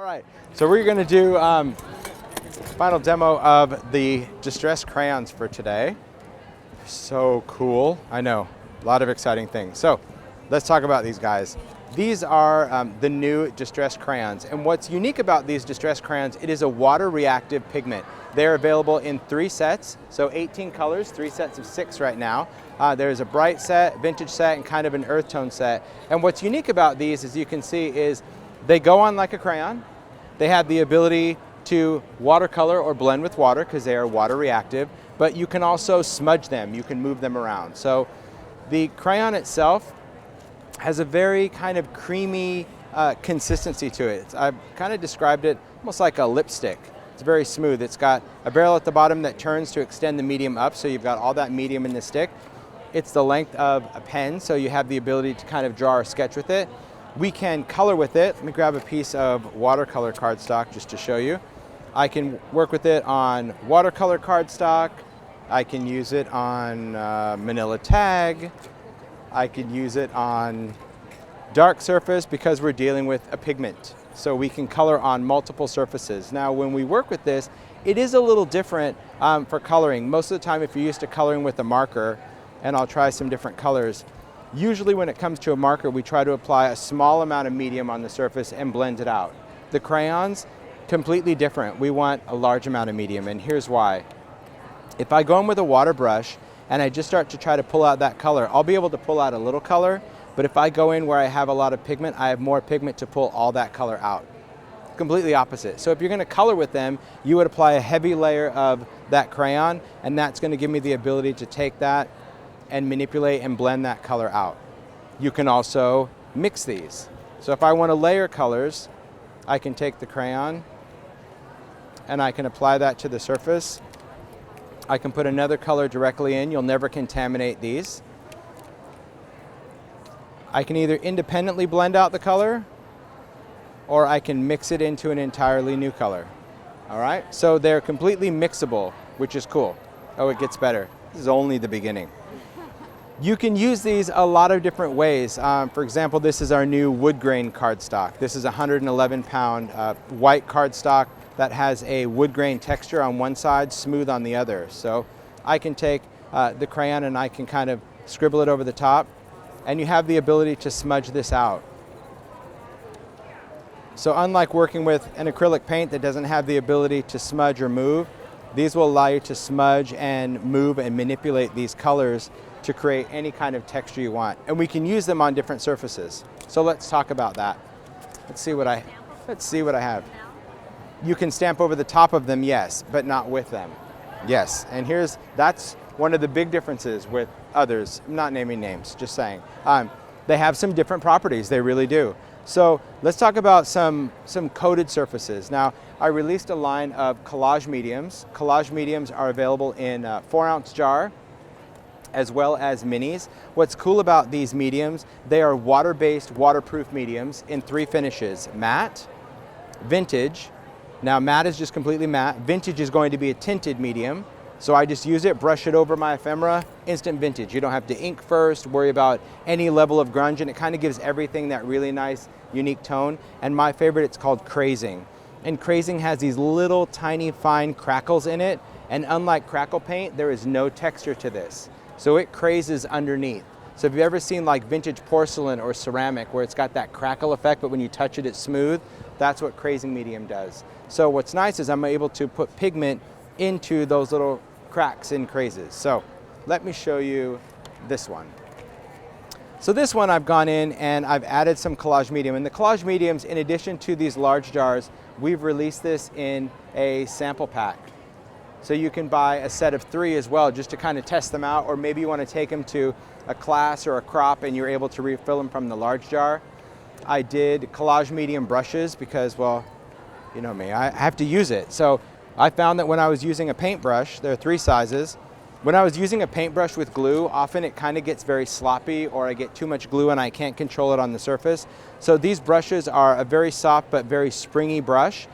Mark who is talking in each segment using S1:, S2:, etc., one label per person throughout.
S1: All right, so we're going to do final demo of the Distress Crayons for today. So cool. I know, a lot of exciting things. So let's talk about these guys. These are the new Distress Crayons, and what's unique about these Distress Crayons, it is a water reactive pigment. They're available in 3 sets, so 18 colors, 3 sets of 6 right now. There's a bright set, vintage set, and kind of an earth tone set. And what's unique about these, as you can see, is they go on like a crayon. They have the ability to watercolor or blend with water because they are water reactive, but you can also smudge them, you can move them around. So the crayon itself has a very kind of creamy consistency to it. I've kind of described it almost like a lipstick. It's very smooth. It's got a barrel at the bottom that turns to extend the medium up, so you've got all that medium in the stick. It's the length of a pen, so you have the ability to kind of draw or sketch with it. We can color with it. Let me grab a piece of watercolor cardstock just to show you. I can work with it on watercolor cardstock. I can use it on manila tag. I could use it on dark surface because we're dealing with a pigment. So we can color on multiple surfaces. Now when we work with this, it is a little different for coloring. Most of the time if you're used to coloring with a marker, and I'll try some different colors, usually when it comes to a marker we try to apply a small amount of medium on the surface and blend it out. The crayons, completely different. We want a large amount of medium, and here's why. If I go in with a water brush and I just start to try to pull out that color, I'll be able to pull out a little color, but if I go in where I have a lot of pigment, I have more pigment to pull all that color out. Completely opposite. So if you're going to color with them, you would apply a heavy layer of that crayon, and that's going to give me the ability to take that and manipulate and blend that color out. You can also mix these. So if I want to layer colors, I can take the crayon and I can apply that to the surface. I can put another color directly in. You'll never contaminate these. I can either independently blend out the color or I can mix it into an entirely new color. All right, so they're completely mixable, which is cool. Oh, it gets better. This is only the beginning. You can use these a lot of different ways. For example, this is our new wood grain cardstock. This is a 111-pound white cardstock that has a wood grain texture on one side, smooth on the other. So I can take the crayon and I can kind of scribble it over the top, and you have the ability to smudge this out. So unlike working with an acrylic paint that doesn't have the ability to smudge or move, these will allow you to smudge and move and manipulate these colors to create any kind of texture you want. And we can use them on different surfaces. So let's talk about that. Let's see what I have. You can stamp over the top of them, yes, but not with them. Yes, and that's one of the big differences with others. I'm not naming names, just saying. They have some different properties, they really do. So let's talk about some coated surfaces. Now, I released a line of Collage Mediums. Collage Mediums are available in a 4-ounce jar, as well as minis. What's cool about these mediums, they are water-based, waterproof mediums in 3 finishes: matte, vintage. Now matte is just completely matte. Vintage is going to be a tinted medium. So I just use it, brush it over my ephemera, instant vintage. You don't have to ink first, worry about any level of grunge, and it kind of gives everything that really nice, unique tone. And my favorite, it's called crazing. And crazing has these little tiny fine crackles in it, and unlike crackle paint, there is no texture to this. So it crazes underneath. So if you've ever seen like vintage porcelain or ceramic where it's got that crackle effect, but when you touch it, it's smooth, that's what crazing medium does. So what's nice is I'm able to put pigment into those little cracks and crazes. So let me show you this one. So this one I've gone in and I've added some Collage Medium. And the Collage Mediums, in addition to these large jars, we've released this in a sample pack. So you can buy a set of 3 as well, just to kind of test them out, or maybe you want to take them to a class or a crop and you're able to refill them from the large jar. I did Collage Medium brushes because, well, you know me, I have to use it. So I found that when I was using a paintbrush, there are 3 sizes. When I was using a paintbrush with glue, often it kind of gets very sloppy, or I get too much glue and I can't control it on the surface. So these brushes are a very soft but very springy brush.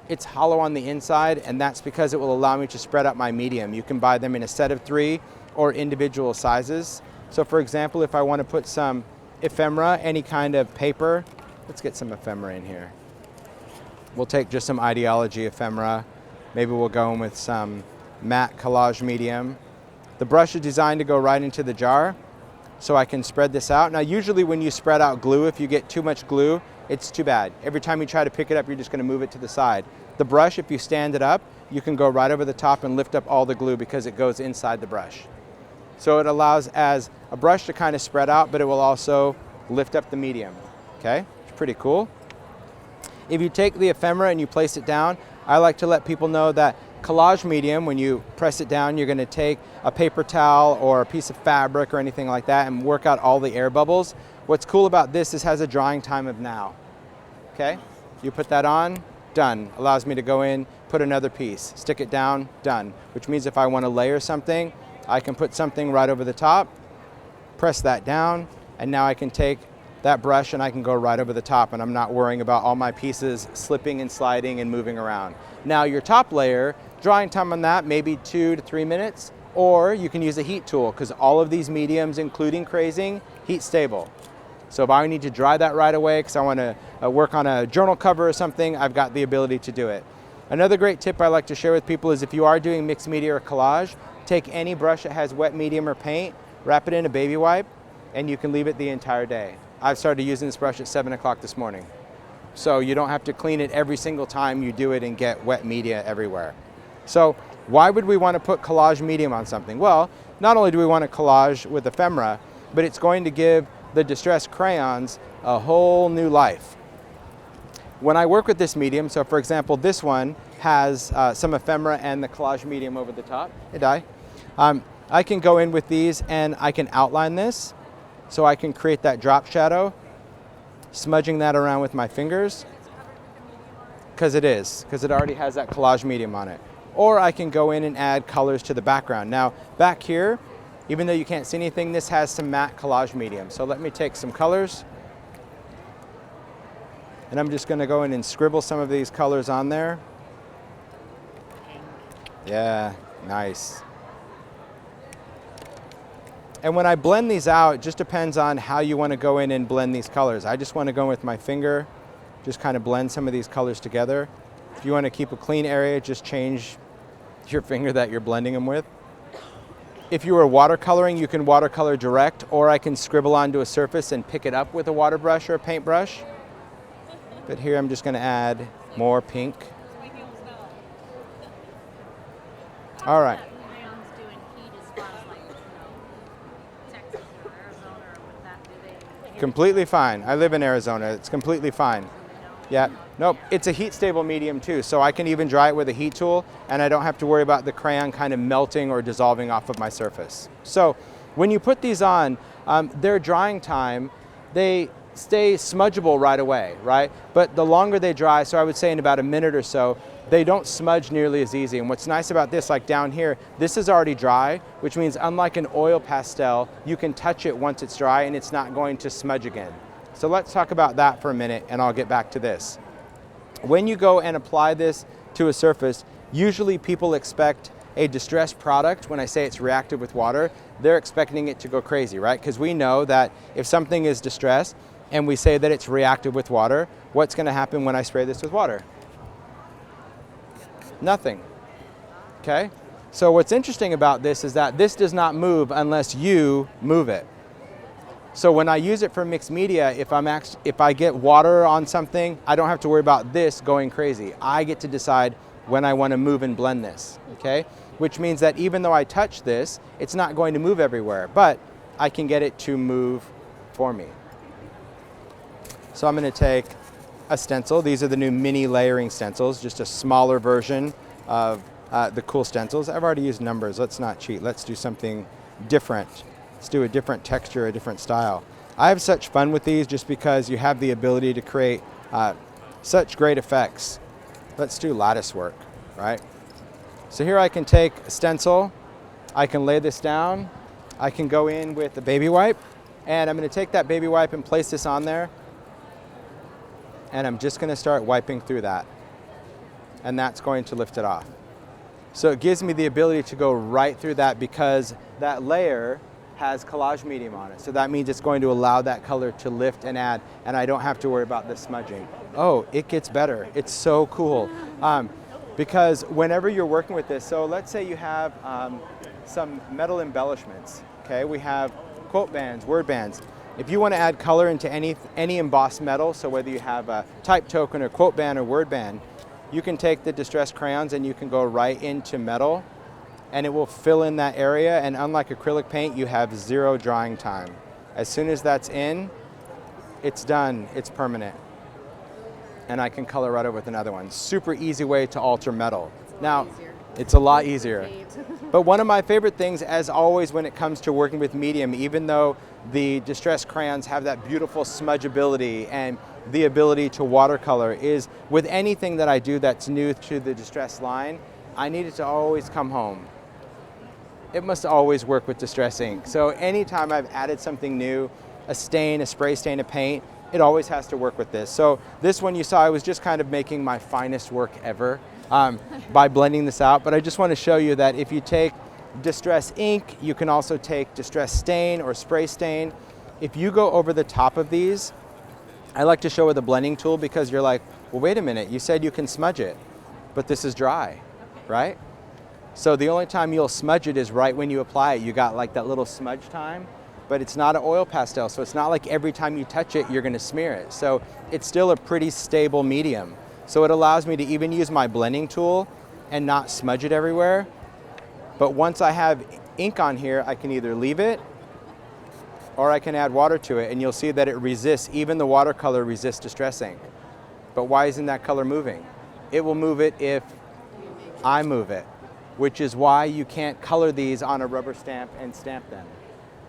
S1: It's hollow on the inside, and that's because it will allow me to spread out my medium. You can buy them in a set of 3 or individual sizes. So for example, if I want to put some ephemera, any kind of paper, let's get some ephemera in here. We'll take just some ideology ephemera. Maybe we'll go in with some matte collage medium. The brush is designed to go right into the jar, so I can spread this out. Now usually when you spread out glue, if you get too much glue, it's too bad. Every time you try to pick it up, you're just going to move it to the side. The brush, if you stand it up, you can go right over the top and lift up all the glue because it goes inside the brush. So it allows as a brush to kind of spread out, but it will also lift up the medium. Okay, it's pretty cool. If you take the ephemera and you place it down, I like to let people know that collage medium, when you press it down, you're going to take a paper towel or a piece of fabric or anything like that and work out all the air bubbles. What's cool about this is it has a drying time of now. Okay, you put that on, done. Allows me to go in, put another piece, stick it down, done. Which means if I want to layer something, I can put something right over the top, press that down, and now I can take that brush and I can go right over the top, and I'm not worrying about all my pieces slipping and sliding and moving around. Now your top layer, drying time on that, maybe 2 to 3 minutes, or you can use a heat tool because all of these mediums, including crazing, heat stable. So if I need to dry that right away because I want to work on a journal cover or something, I've got the ability to do it. Another great tip I like to share with people is if you are doing mixed media or collage, take any brush that has wet medium or paint, wrap it in a baby wipe, and you can leave it the entire day. I've started using this brush at 7 o'clock this morning. So you don't have to clean it every single time you do it and get wet media everywhere. So why would we want to put collage medium on something? Well, not only do we want to collage with ephemera, but it's going to give the Distress Crayons a whole new life. When I work with this medium, so for example, this one has some ephemera and the collage medium over the top. Hey, Di. I can go in with these and I can outline this. So I can create that drop shadow, smudging that around with my fingers, because it already has that collage medium on it. Or I can go in and add colors to the background. Now, back here, even though you can't see anything, this has some matte collage medium. So let me take some colors, and I'm just going to go in and scribble some of these colors on there. Yeah, nice. And when I blend these out, it just depends on how you want to go in and blend these colors. I just want to go with my finger, just kind of blend some of these colors together. If you want to keep a clean area, just change your finger that you're blending them with. If you are watercoloring, you can watercolor direct, or I can scribble onto a surface and pick it up with a water brush or a paintbrush. But here I'm just going to add more pink. All right. Completely fine. I live in Arizona. It's completely fine. Yeah. Nope. It's a heat stable medium too, so I can even dry it with a heat tool, and I don't have to worry about the crayon kind of melting or dissolving off of my surface. So when you put these on, their drying time, they stay smudgeable right away, right? But the longer they dry, so I would say in about a minute or so, they don't smudge nearly as easy. And what's nice about this, like down here, this is already dry, which means unlike an oil pastel, you can touch it once it's dry and it's not going to smudge again. So let's talk about that for a minute and I'll get back to this. When you go and apply this to a surface, usually people expect a distressed product. When I say it's reactive with water, they're expecting it to go crazy, right? Because we know that if something is distressed and we say that it's reactive with water, what's going to happen when I spray this with water? Nothing. Okay? So what's interesting about this is that this does not move unless you move it. So when I use it for mixed media, if I get water on something, I don't have to worry about this going crazy. I get to decide when I want to move and blend this, okay? Which means that even though I touch this, it's not going to move everywhere, but I can get it to move for me. So I'm going to take a stencil. These are the new mini layering stencils, just a smaller version of the cool stencils. I've already used numbers. Let's not cheat. Let's do something different. Let's do a different texture, a different style. I have such fun with these just because you have the ability to create such great effects. Let's do lattice work, right? So here I can take a stencil. I can lay this down. I can go in with a baby wipe, and I'm going to take that baby wipe and place this on there. And I'm just going to start wiping through that. And that's going to lift it off. So it gives me the ability to go right through that because that layer has Collage Medium on it. So that means it's going to allow that color to lift and add, and I don't have to worry about the smudging. Oh, it gets better. It's so cool. Because whenever you're working with this, so let's say you have some metal embellishments, okay? We have quote bands, word bands. If you want to add color into any embossed metal, so whether you have a type token or quote band or word band, you can take the Distress Crayons and you can go right into metal and it will fill in that area, and unlike acrylic paint, you have 0 drying time. As soon as that's in, it's done, it's permanent. And I can color right over with another one. Super easy way to alter metal. Now, it's a lot easier. But one of my favorite things, as always, when it comes to working with medium, even though the Distress Crayons have that beautiful smudgeability and the ability to watercolor, is with anything that I do that's new to the Distress line, I need it to always come home. It must always work with Distress ink. So anytime I've added something new, a stain, a spray stain, a paint, it always has to work with this. So this one you saw, I was just kind of making my finest work ever by blending this out. But I just want to show you that if you take Distress ink, you can also take Distress stain or spray stain. If you go over the top of these, I like to show with a blending tool, because you're like, well, wait a minute, you said you can smudge it, but this is dry, right? So the only time you'll smudge it is right when you apply it. You got like that little smudge time, but it's not an oil pastel, so it's not like every time you touch it, you're gonna smear it. So it's still a pretty stable medium. So it allows me to even use my blending tool and not smudge it everywhere. But once I have ink on here, I can either leave it or I can add water to it, and you'll see that it resists, even the watercolor resists Distress ink. But why isn't that color moving? It will move it if I move it, which is why you can't color these on a rubber stamp and stamp them.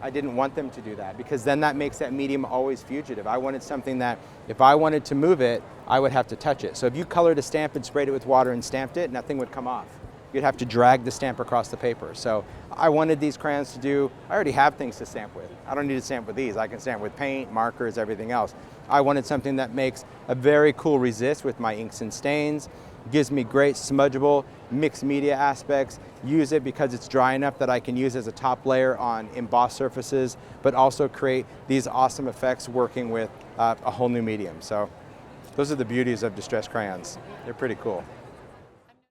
S1: I didn't want them to do that, because then that makes that medium always fugitive. I wanted something that if I wanted to move it, I would have to touch it. So if you colored a stamp and sprayed it with water and stamped it, nothing would come off. You'd have to drag the stamp across the paper. So I wanted these crayons to do, I already have things to stamp with. I don't need to stamp with these. I can stamp with paint, markers, everything else. I wanted something that makes a very cool resist with my inks and stains, gives me great smudgeable mixed media aspects, use it because it's dry enough that I can use as a top layer on embossed surfaces, but also create these awesome effects working with a whole new medium. So those are the beauties of Distress Crayons. They're pretty cool.